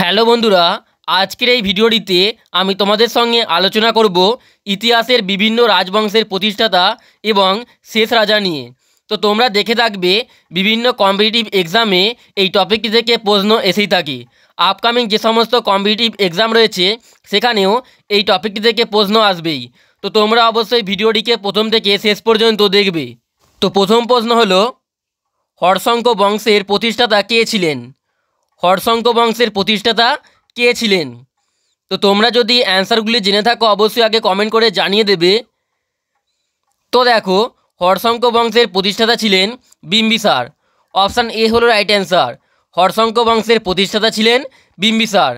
Hello বন্ধুরা, আজকের এই ভিডিওটিতে আমি তোমাদের সঙ্গে আলোচনা করব ইতিহাসের বিভিন্ন রাজবংশের প্রতিষ্ঠাতা এবং শেষ রাজা নিয়ে। তো তোমরা দেখে থাকবে বিভিন্ন কম্পিটিটিভ এক্সামে এই টপিকটি থেকে প্রশ্ন এসেই থাকে। আপকামিং যে সমস্ত কম্পিটিটিভ এক্সাম রয়েছে সেখানেও এই টপিকটি থেকে প্রশ্ন আসবেই। তো তোমরা অবশ্যই ভিডিওটিকে প্রথম থেকে শেষ পর্যন্ত দেখবে। তো প্রথম প্রশ্ন হলো, হর্ষঙ্ক বংশের প্রতিষ্ঠাতা কে ছিলেন? হর্ষঙ্ক বংশের প্রতিষ্ঠাতা কে ছিলেন? তো তোমরা যদি অ্যান্সারগুলি জেনে থাকো অবশ্যই আগে কমেন্ট করে জানিয়ে দেবে। তো দেখো, হর্ষঙ্ক বংশের প্রতিষ্ঠাতা ছিলেন বিম্বিসার। অপশান এ হলো রাইট অ্যান্সার। হর্ষঙ্ক বংশের প্রতিষ্ঠাতা ছিলেন বিম্বিসার।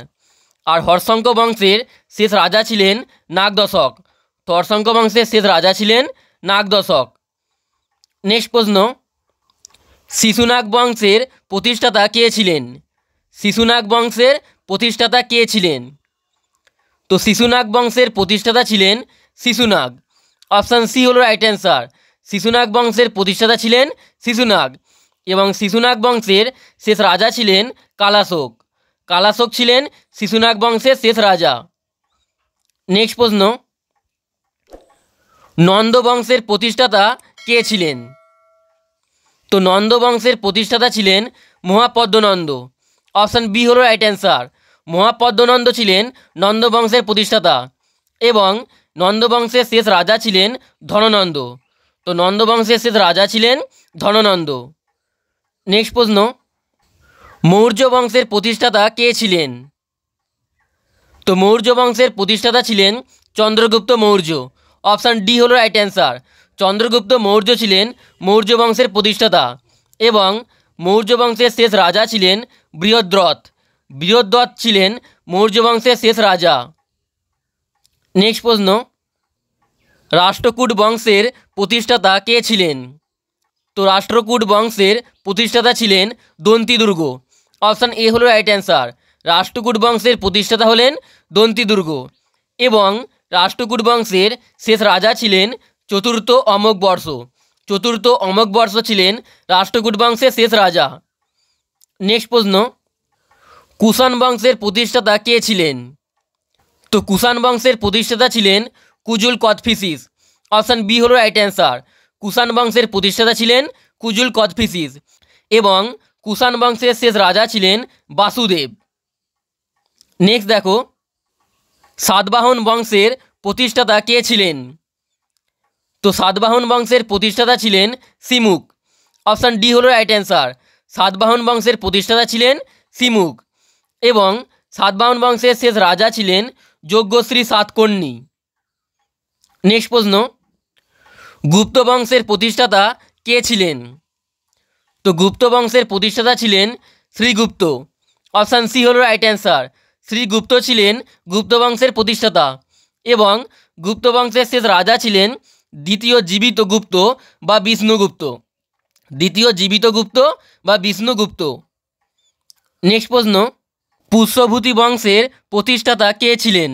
আর হর্ষঙ্ক বংশের শেষ রাজা ছিলেন নাগদশক। তো হর্ষঙ্ক বংশের শেষ রাজা ছিলেন নাগদশক। নেক্সট প্রশ্ন, শিশুনাগ বংশের প্রতিষ্ঠাতা কে ছিলেন? শিশুনাগ বংশের প্রতিষ্ঠাতা কে ছিলেন? তো শিশুনাগ বংশের প্রতিষ্ঠাতা ছিলেন শিশুনাগ। অপশান সি হলো রাইট অ্যান্সার। শিশুনাগ বংশের প্রতিষ্ঠাতা ছিলেন শিশুনাগ এবং শিশুনাগ বংশের শেষ রাজা ছিলেন কালাশোক। কালাশোক ছিলেন শিশুনাগ বংশের শেষ রাজা। নেক্সট প্রশ্ন, নন্দ বংশের প্রতিষ্ঠাতা কে ছিলেন? তো নন্দ বংশের প্রতিষ্ঠাতা ছিলেন মহাপদ্মনন্দ। অপশান বি হলো রাইট অ্যান্সার। মহাপদ্মনন্দ ছিলেন নন্দ বংশের প্রতিষ্ঠাতা এবং নন্দ বংশের শেষ রাজা ছিলেন ধননন্দ। তো নন্দ বংশের শেষ রাজা ছিলেন ধননন্দ। নেক্সট প্রশ্ন, মৌর্য বংশের প্রতিষ্ঠাতা কে ছিলেন? তো মৌর্য বংশের প্রতিষ্ঠাতা ছিলেন চন্দ্রগুপ্ত মৌর্য। অপশান ডি হলো রাইট অ্যান্সার। চন্দ্রগুপ্ত মৌর্য ছিলেন মৌর্য বংশের প্রতিষ্ঠাতা এবং মৌর্য বংশের শেষ রাজা ছিলেন বৃহদ্রথ। বৃহদ্রথ ছিলেন মৌর্য বংশের শেষ রাজা। নেক্সট প্রশ্ন, রাষ্ট্রকূট বংশের প্রতিষ্ঠাতা কে ছিলেন? তো রাষ্ট্রকূট বংশের প্রতিষ্ঠাতা ছিলেন দন্তিদুর্গ। অপশান এ হলো রাইট অ্যান্সার। রাষ্ট্রকূট বংশের প্রতিষ্ঠাতা হলেন দন্তিদুর্গ এবং রাষ্ট্রকূট বংশের শেষ রাজা ছিলেন চতুর্থ অমোঘবর্ষ। চতুর্থ অমোঘবর্ষ ছিলেন রাষ্ট্রকূট বংশের শেষ রাজা। নেক্সট প্রশ্ন, কুষাণ বংশের প্রতিষ্ঠাতা কে ছিলেন? তো কুষাণ বংশের প্রতিষ্ঠাতা ছিলেন কুজুল কথফিসিস। অপশান বি হলো রাইট অ্যান্সার। কুষাণ বংশের প্রতিষ্ঠাতা ছিলেন কুজুল কথফিসিস এবং কুষাণ বংশের শেষ রাজা ছিলেন বাসুদেব। নেক্সট দেখো, সাতবাহন বংশের প্রতিষ্ঠাতা কে ছিলেন? তো সাতবাহন বংশের প্রতিষ্ঠাতা ছিলেন সিমুক। অপশান ডি হলো রাইট অ্যান্সার। সাতবাহন বংশের প্রতিষ্ঠাতা ছিলেন সিমুক এবং সাতবাহন বংশের শেষ রাজা ছিলেন যজ্ঞশ্রী সাতকর্ণী। নেক্সট প্রশ্ন, গুপ্ত বংশের প্রতিষ্ঠাতা কে ছিলেন? তো গুপ্ত বংশের প্রতিষ্ঠাতা ছিলেন শ্রীগুপ্ত। অপশান সি হলো রাইট অ্যান্সার। শ্রীগুপ্ত ছিলেন গুপ্ত বংশের প্রতিষ্ঠাতা এবং গুপ্ত বংশের শেষ রাজা ছিলেন দ্বিতীয় জীবিত গুপ্ত বা বিষ্ণুগুপ্ত। দ্বিতীয় জীবিত গুপ্ত বা বিষ্ণুগুপ্ত। নেক্সট প্রশ্ন, পুষ্যভূতি বংশের প্রতিষ্ঠাতা কে ছিলেন?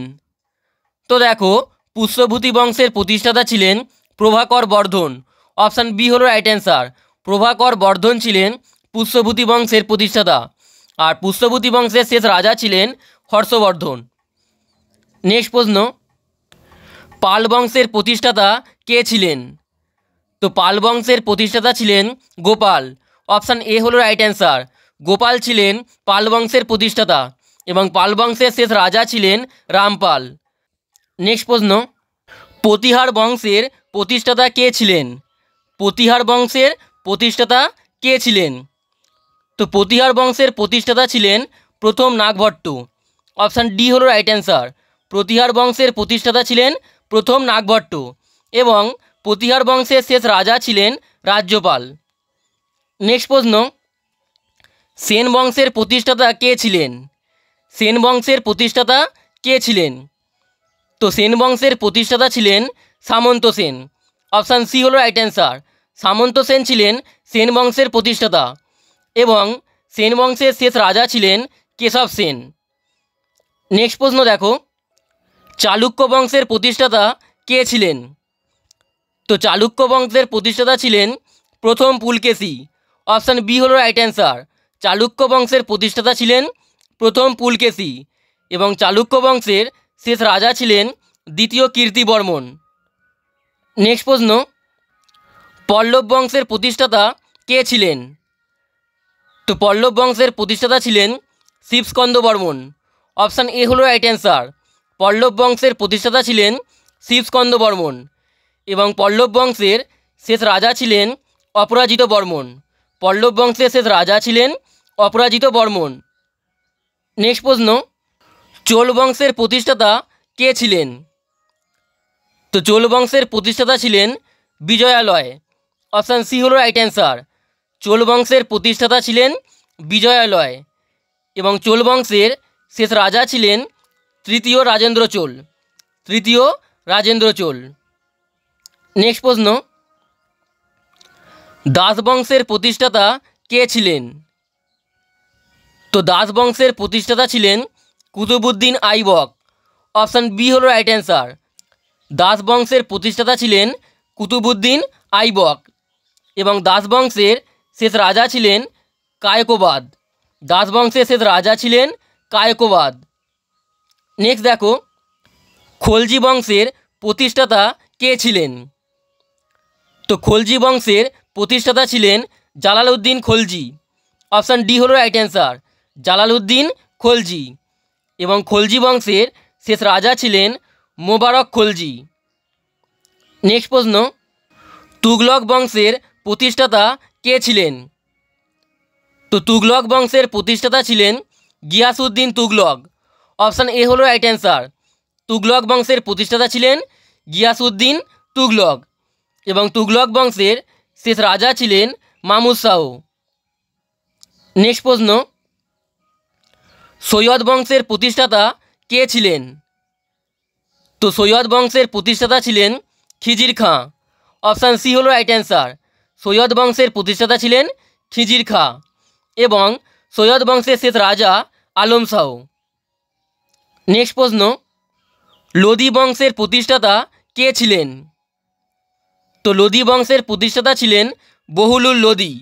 তো দেখো, পুষ্যভূতি বংশের প্রতিষ্ঠাতা ছিলেন প্রভাকর বর্ধন। অপশান বি হলো রাইট অ্যান্সার। প্রভাকর বর্ধন ছিলেন পুষ্যভূতি বংশের প্রতিষ্ঠাতা আর পুষ্যভূতি বংশের শেষ রাজা ছিলেন হর্ষবর্ধন। নেক্সট প্রশ্ন, পাল বংশের প্রতিষ্ঠাতা কে ছিলেন? তো পাল বংশের প্রতিষ্ঠাতা ছিলেন গোপাল। অপশান এ হলো রাইট অ্যান্সার। গোপাল ছিলেন পাল বংশের প্রতিষ্ঠাতা এবং পাল বংশের শেষ রাজা ছিলেন রামপাল। নেক্সট প্রশ্ন, প্রতিহার বংশের প্রতিষ্ঠাতা কে ছিলেন? প্রতিহার বংশের প্রতিষ্ঠাতা কে ছিলেন? তো প্রতিহার বংশের প্রতিষ্ঠাতা ছিলেন প্রথম নাগভট্ট। অপশান ডি হলো রাইট অ্যান্সার। প্রতিহার বংশের প্রতিষ্ঠাতা ছিলেন প্রথম নাগভট্ট এবং প্রতিহার বংশের শেষ রাজা ছিলেন রাজ্যপাল। নেক্সট প্রশ্ন, সেন বংশের প্রতিষ্ঠাতা কে ছিলেন? সেন বংশের প্রতিষ্ঠাতা কে ছিলেন? তো সেন বংশের প্রতিষ্ঠাতা ছিলেন সামন্ত সেন। অপশান সি হলো রাইট অ্যান্সার। সামন্ত সেন ছিলেন সেন বংশের প্রতিষ্ঠাতা এবং সেন বংশের শেষ রাজা ছিলেন কেশব সেন। নেক্সট প্রশ্ন দেখো, চালুক্য বংশের প্রতিষ্ঠাতা কে ছিলেন? তো চালুক্য বংশের প্রতিষ্ঠাতা ছিলেন প্রথম পুলকেশী। অপশান বি হলো রাইট অ্যান্সার। চালুক্য বংশের প্রতিষ্ঠাতা ছিলেন প্রথম পুলকেশী এবং চালুক্য বংশের শেষ রাজা ছিলেন দ্বিতীয় কীর্তিবর্মন। নেক্সট প্রশ্ন, পল্লব বংশের প্রতিষ্ঠাতা কে ছিলেন? তো পল্লব বংশের প্রতিষ্ঠাতা ছিলেন শিবস্কন্দবর্মন। অপশান এ হলো রাইট অ্যান্সার। পল্লব বংশের প্রতিষ্ঠাতা ছিলেন শিবস্কন্দবর্মন এবং পল্লব বংশের শেষ রাজা ছিলেন অপরাজিত বর্মন। পল্লব বংশের শেষ রাজা ছিলেন অপরাজিত বর্মন। নেক্সট প্রশ্ন, চোল বংশের প্রতিষ্ঠাতা কে ছিলেন? তো চোল বংশের প্রতিষ্ঠাতা ছিলেন বিজয়ালয়। অপশান সি হলো রাইট অ্যান্সার। চোল বংশের প্রতিষ্ঠাতা ছিলেন বিজয়ালয় এবং চোল বংশের শেষ রাজা ছিলেন তৃতীয় রাজেন্দ্র চোল। তৃতীয় রাজেন্দ্র চোল। নেক্সট প্রশ্ন, দাস বংশের প্রতিষ্ঠাতা কে ছিলেন? তো দাস বংশের প্রতিষ্ঠাতা ছিলেন কুতুবউদ্দিন আইবক। অপশান বি হলো রাইট অ্যান্সার। দাস বংশের প্রতিষ্ঠাতা ছিলেন কুতুবউদ্দিন আইবক এবং দাস বংশের শেষ রাজা ছিলেন কায়কোবাদ। দাস বংশের শেষ রাজা ছিলেন কায়কোবাদ। নেক্সট দেখো, খলজি বংশের প্রতিষ্ঠাতা কে ছিলেন? তো খলজি বংশের প্রতিষ্ঠাতা ছিলেন জালালউদ্দিন খলজি। অপশান ডি হলো রাইট অ্যান্সার। জালালউদ্দিন খলজি এবং খলজি বংশের শেষ রাজা ছিলেন মোবারক খলজি। নেক্সট প্রশ্ন, তুগলক বংশের প্রতিষ্ঠাতা কে ছিলেন? তো তুগলক বংশের প্রতিষ্ঠাতা ছিলেন গিয়াসউদ্দিন তুগলক। অপশান এ হলো রাইট অ্যান্সার। তুগলক বংশের প্রতিষ্ঠাতা ছিলেন গিয়াসউদ্দিন তুগলক এবং তুগলক বংশের শেষ রাজা ছিলেন মামুদ শাহ। নেক্সট প্রশ্ন, সৈয়দ বংশের প্রতিষ্ঠাতা কে ছিলেন? তো সৈয়দ বংশের প্রতিষ্ঠাতা ছিলেন খিজির খাঁ। অপশান সি হলো রাইট অ্যান্সার। সৈয়দ বংশের প্রতিষ্ঠাতা ছিলেন খিজির খাঁ এবং সৈয়দ বংশের শেষ রাজা আলম শাহ। নেক্সট প্রশ্ন, লোদি বংশের প্রতিষ্ঠাতা কে ছিলেন? তো লোদি বংশের প্রতিষ্ঠাতা ছিলেন বহুলুল লোদি।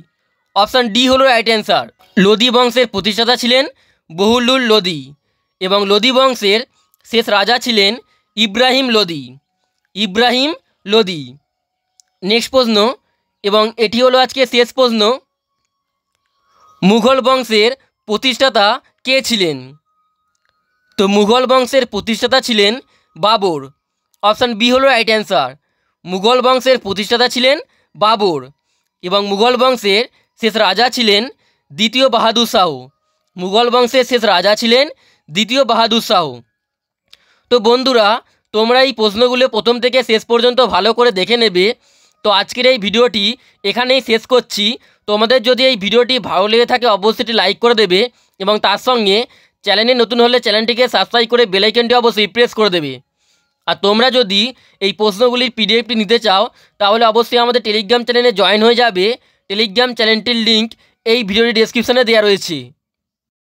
অপশান ডি হলো রাইট অ্যান্সার। লোদি বংশের প্রতিষ্ঠাতা ছিলেন বহুলুল লোদি এবং লোদি বংশের শেষ রাজা ছিলেন ইব্রাহিম লোদি। ইব্রাহিম লোদি। নেক্সট প্রশ্ন এবং এটি হলো আজকে শেষ প্রশ্ন, মুঘল বংশের প্রতিষ্ঠাতা কে ছিলেন? তো মুঘল বংশের প্রতিষ্ঠাতা ছিলেন বাবর। অপশান বি হলো রাইট অ্যান্সার। মুঘল বংশের প্রতিষ্ঠাতা ছিলেন বাবর এবং মুঘল বংশের শেষ রাজা ছিলেন দ্বিতীয় বাহাদুর শাহ। মুঘল বংশের শেষ রাজা ছিলেন দ্বিতীয় বাহাদুর শাহ। তো বন্ধুরা, তোমরা এই প্রশ্নগুলো প্রথম থেকে শেষ পর্যন্ত ভালো করে দেখে নেবে। তো আজকের এই ভিডিওটি এখানেই শেষ করছি। তোমাদের যদি এই ভিডিওটি ভালো লেগে থাকে অবশ্যই লাইক করে দেবে এবং তার সঙ্গে চ্যানেলে নতুন হলে চ্যানেলটিকে সাবস্ক্রাইব করে বেল আইকনটি অবশ্যই প্রেস করে দেবে। আর তোমরা যদি এই প্রশ্নগুলির পিডিএফটি নিতে চাও তাহলে অবশ্যই আমাদের টেলিগ্রাম চ্যানেলে জয়েন হয়ে যাবে। টেলিগ্রাম চ্যানেলটির লিঙ্ক এই ভিডিওর ডেসক্রিপশানে দেওয়া রয়েছে।